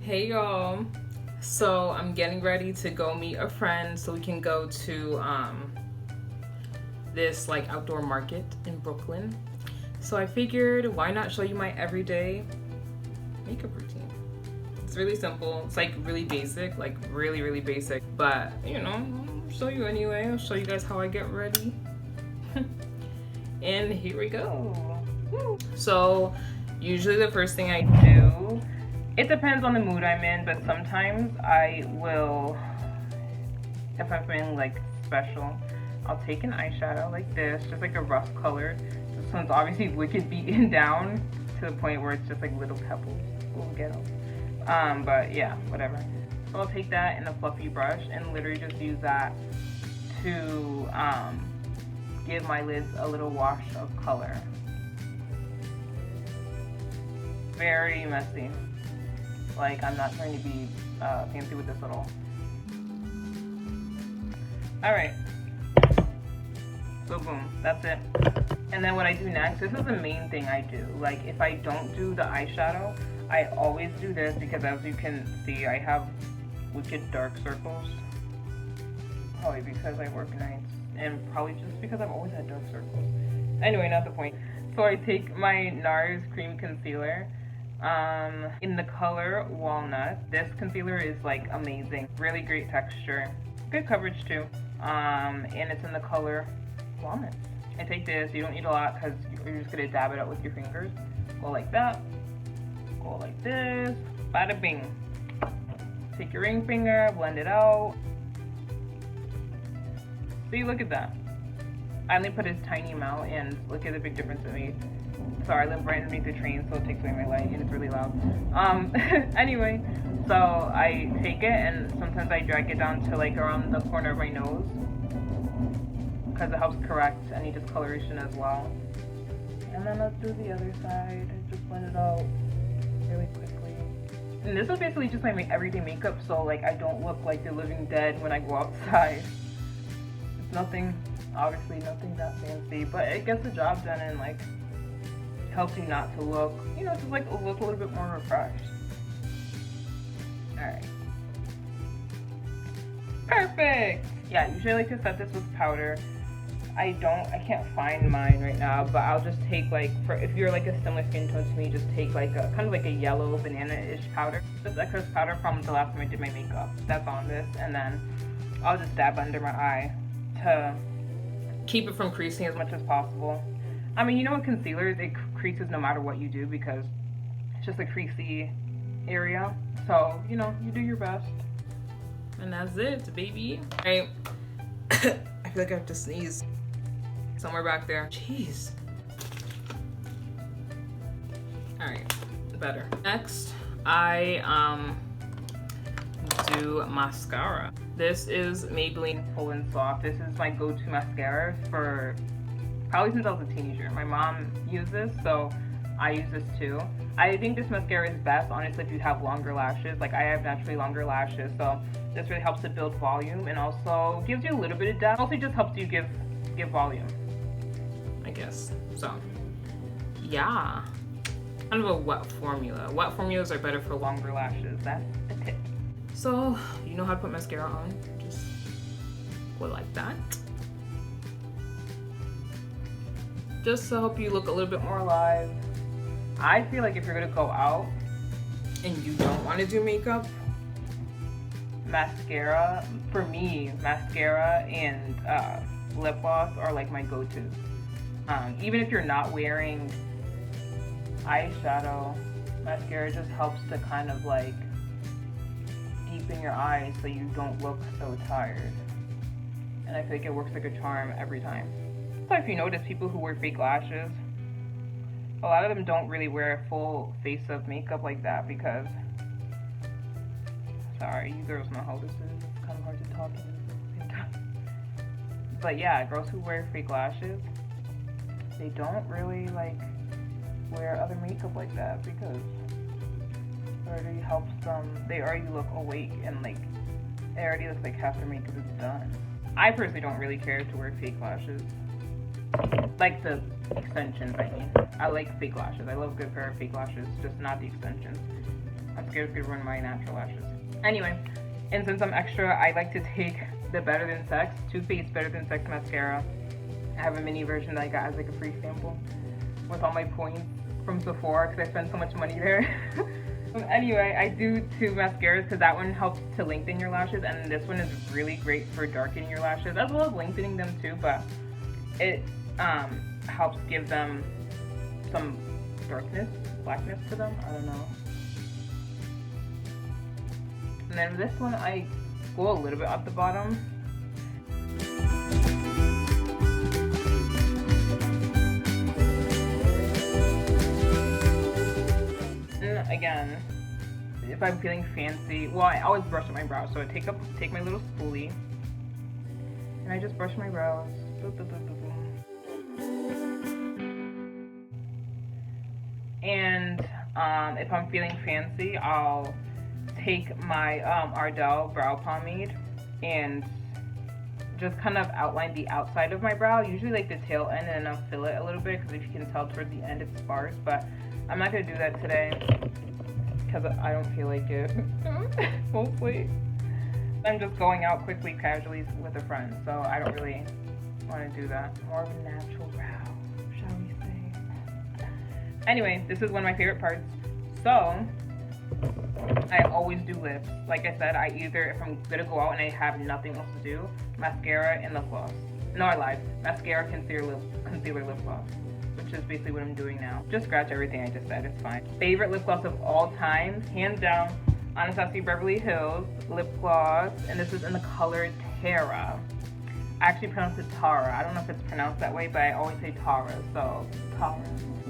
Hey y'all. So I'm getting ready to go meet a friend so we can go to this like outdoor market in Brooklyn. So I figured why not show you my everyday makeup routine. It's really simple. It's like really basic, like really basic, but you know, I'll show you anyway. I'll show you guys how I get ready. And here we go. Woo. So usually the first thing I do, it depends on the mood I'm in, but sometimes I will, if I'm feeling like special, I'll take an eyeshadow like this, just like a rough color. This one's obviously wicked beaten down to the point where it's just like little pebbles. A little ghetto. But yeah, whatever. So I'll take that in a fluffy brush and literally just use that to give my lids a little wash of color. Very messy. Like, I'm not trying to be fancy with this at all. Alright. So boom, that's it. And then what I do next, this is the main thing I do. Like, if I don't do the eyeshadow, I always do this because as you can see, I have wicked dark circles. Probably because I work nights. And probably just because I've always had dark circles. Anyway, not the point. So I take my Nars cream concealer in the color Walnut. This concealer is like amazing, really great texture, good coverage too, and it's in the color Walnut. I take this, you don't need a lot because you're just gonna dab it out with your fingers. Go like that, go like this, bada bing. Take your ring finger, blend it out. See, look at that. I only put a tiny amount and look at the big difference it made. Sorry, I live right underneath the train, so it takes away my light and it's really loud. Anyway, so I take it and sometimes I drag it down to like around the corner of my nose because it helps correct any discoloration as well. And then let's do the other side. Just blend it out really quickly. And this is basically just my everyday makeup, so like I don't look like the living dead when I go outside. It's nothing, obviously nothing that fancy, but it gets the job done and like helps you not to look, you know, just like look a little bit more refreshed. Alright. Perfect! Yeah, usually I like to set this with powder. I can't find mine right now, but I'll just take like, for if you're like a similar skin tone to me, just take like a, kind of like a yellow banana-ish powder. This excess powder from the last time I did my makeup. That's on this, and then I'll just dab under my eye to keep it from creasing as much as possible. I mean, you know what concealer is? It creases no matter what you do because it's just a creasy area. So, you know, you do your best. And that's it, baby. Right. I feel like I have to sneeze. Somewhere back there. Jeez. Alright, better. Next, I do mascara. This is Maybelline Full and Soft. This is my go-to mascara for probably since I was a teenager. My mom used this, so I use this too. I think this mascara is best, honestly, if you have longer lashes. Like, I have naturally longer lashes, so this really helps to build volume and also gives you a little bit of depth. Also just helps you give volume, I guess. So, yeah. Kind of a wet formula. Wet formulas are better for longer lashes. That's a tip. So, you know how to put mascara on. Just go like that. Just to help you look a little bit more alive. I feel like if you're gonna go out and you don't want to do makeup, mascara, for me, mascara and lip gloss are like my go-tos. Even if you're not wearing eyeshadow, mascara just helps to kind of like deepen your eyes so you don't look so tired. And I feel like it works like a charm every time. So if you notice, people who wear fake lashes, a lot of them don't really wear a full face of makeup like that because, sorry, you girls know how this is. It's kind of hard to talk at the same time. But yeah, girls who wear fake lashes, they don't really like wear other makeup like that because it already helps them. They already look awake and like it already looks like half their makeup is done. I personally don't really care to wear fake lashes. Like the extensions, I mean. I like fake lashes. I love a good pair of fake lashes, just not the extensions. mascara is gonna ruin my natural lashes. Anyway, and since I'm extra, I like to take the Better Than Sex, Too Faced Better Than Sex mascara. I have a mini version that I got as like a free sample with all my points from Sephora because I spend so much money there. Anyway, I do 2 mascaras because that one helps to lengthen your lashes, and this one is really great for darkening your lashes as well as lengthening them too, but it helps give them some darkness, blackness to them, I don't know. And then this one I go a little bit up the bottom. And again, if I'm feeling fancy, well, I always brush up my brows, so I take my little spoolie and I just brush my brows. Boop, boop, boop, boop, boop. And if I'm feeling fancy, I'll take my Ardell brow pomade and just kind of outline the outside of my brow, usually like the tail end, and I'll fill it a little bit because if you can tell towards the end it's sparse, but I'm not going to do that today because I don't feel like it, mostly. I'm just going out quickly, casually with a friend, so I don't really want to do that. More of a natural brow, shall we say. Anyway, this is one of my favorite parts. So, I always do lips. Like I said, if I'm gonna go out and I have nothing else to do, mascara and lip gloss. No, I lied. Mascara, concealer, lip gloss, which is basically what I'm doing now. Just scratch everything I just said, it's fine. Favorite lip gloss of all time, hands down, Anastasia Beverly Hills lip gloss, and this is in the color Tara. I actually pronounce it Tara. I don't know if it's pronounced that way, but I always say Tara, so Tara.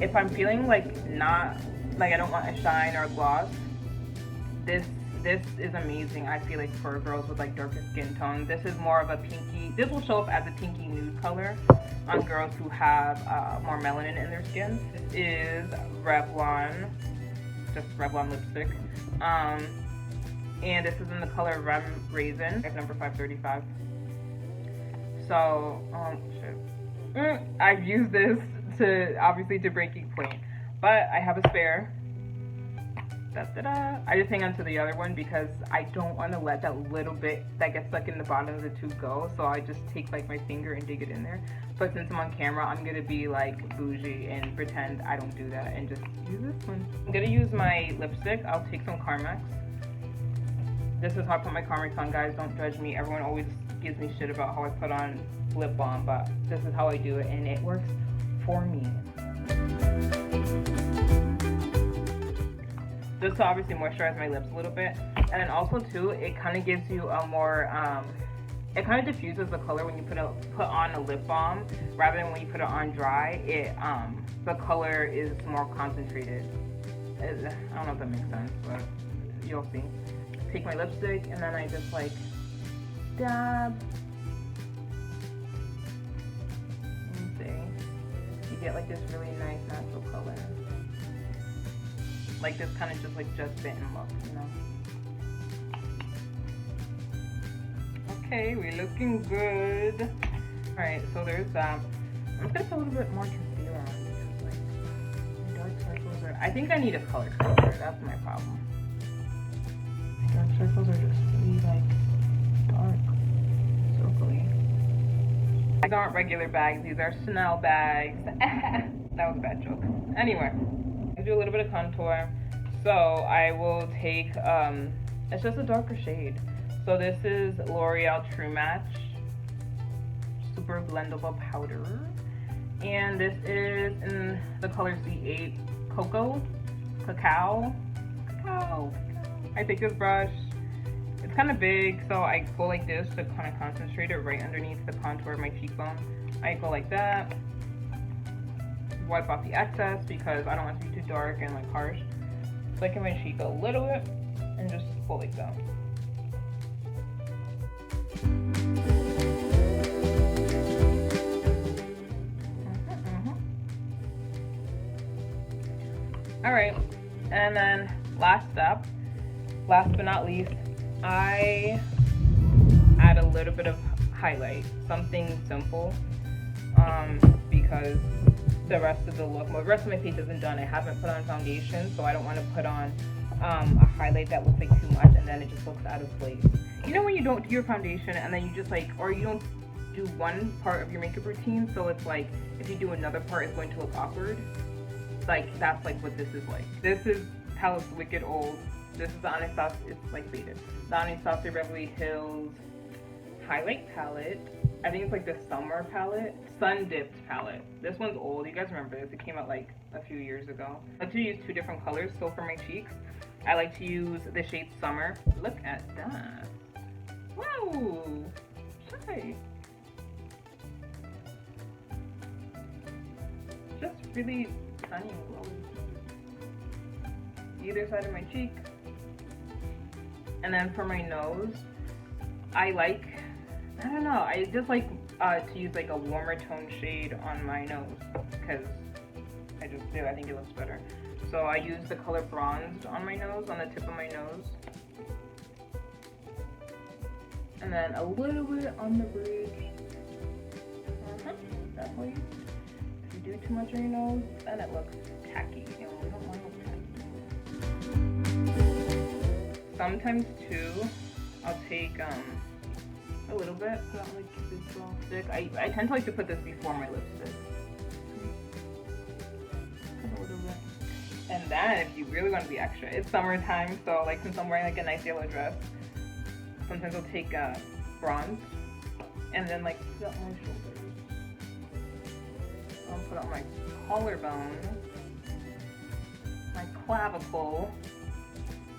If I'm feeling like I don't want a shine or a gloss, this is amazing. I feel like for girls with like darker skin tone. This is more of a pinky. This will show up as a pinky nude color on girls who have more melanin in their skin. This is Revlon, just Revlon lipstick. And this is in the color Rem Raisin, number 535. So, shit. I've used this obviously to breaking point, but I have a spare. Da-da-da. I just hang on to the other one because I don't want to let that little bit that gets stuck in the bottom of the tube go, so I just take like my finger and dig it in there. But since I'm on camera, I'm gonna be like bougie and pretend I don't do that and just use this one. I'm gonna use my lipstick. I'll take some Carmex. This is how I put my Carmex on, guys. Don't judge me. Everyone always gives me shit about how I put on lip balm, but this is how I do it and it works for me. Just to obviously moisturize my lips a little bit, and then also too, it kind of gives you a more it kind of diffuses the color when you put on a lip balm rather than when you put it on dry. The color is more concentrated. I don't know if that makes sense, but you'll see. Take my lipstick and then I just like dab. And see, you get like this really nice natural color. Like this kind of just bitten look, you know. Okay, we're looking good. Alright, so there's that. I'm gonna put a little bit more concealer on because like my dark circles are, I think I need a color corrector, that's my problem. My dark circles are just really like dark, circly. These aren't regular bags, these are Chanel bags. That was a bad joke. Anyway. Do a little bit of contour, so I will take it's just a darker shade, so this is L'Oreal True Match Super Blendable Powder, and this is in the color C8 Cacao. I take this brush, it's kind of big, so I go like this to kind of concentrate it right underneath the contour of my cheekbone. I go like that, wipe off the excess because I don't want it to be too dark and like harsh. Flick in my cheek a little bit and just pull like that. Alright, and then last step, last but not least, I add a little bit of highlight, something simple, because the rest of the look, the rest of my face isn't done. I haven't put on foundation, so I don't want to put on a highlight that looks like too much, and then it just looks out of place. You know when you don't do your foundation and then you just like, or you don't do one part of your makeup routine, so it's like if you do another part, it's going to look awkward. Like that's like what this is like. This is palette's wicked old. This is the Anastasia, it's like faded. The Anastasia Beverly Hills highlight palette. I think it's like the summer palette, sun dipped palette. This one's old. You guys remember this? It came out like a few years ago. I like to use 2 different colors. So for my cheeks, I like to use the shade Summer. Look at that. Whoa, shy. Just really sunny and glowy. Either side of my cheek. And then for my nose, I don't know, I just like to use like a warmer tone shade on my nose because I just do, I think it looks better. So I use the color Bronzed on my nose, on the tip of my nose. And then a little bit on the bridge. That way. If you do too much on your nose, then it looks tacky. You know, we don't want to look tacky. Sometimes too, I'll take a little bit, put on like this lipstick. I tend to like to put this before my lipstick. A little bit. And then if you really want to be extra, it's summertime, so like since I'm wearing like a nice yellow dress, sometimes I'll take bronze and then like put it on my shoulders. I'll put it on my collarbone, my clavicle,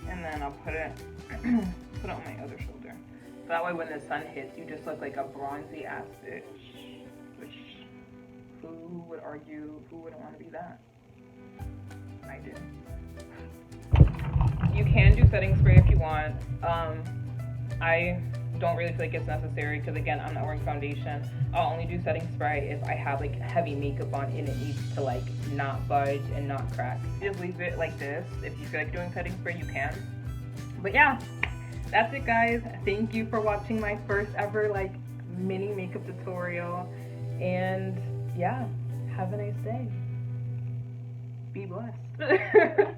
and then I'll put it put it on my other shoulder. So that way when the sun hits, you just look like a bronzy ass bitch. Which, who would argue, who wouldn't want to be that? I do. You can do setting spray if you want. I don't really feel like it's necessary because again, I'm not wearing foundation. I'll only do setting spray if I have like heavy makeup on and it needs to like not budge and not crack. Just leave it like this. If you feel like doing setting spray, you can. But yeah, that's it guys. Thank you for watching my first ever like mini makeup tutorial. And yeah, have a nice day. Be blessed.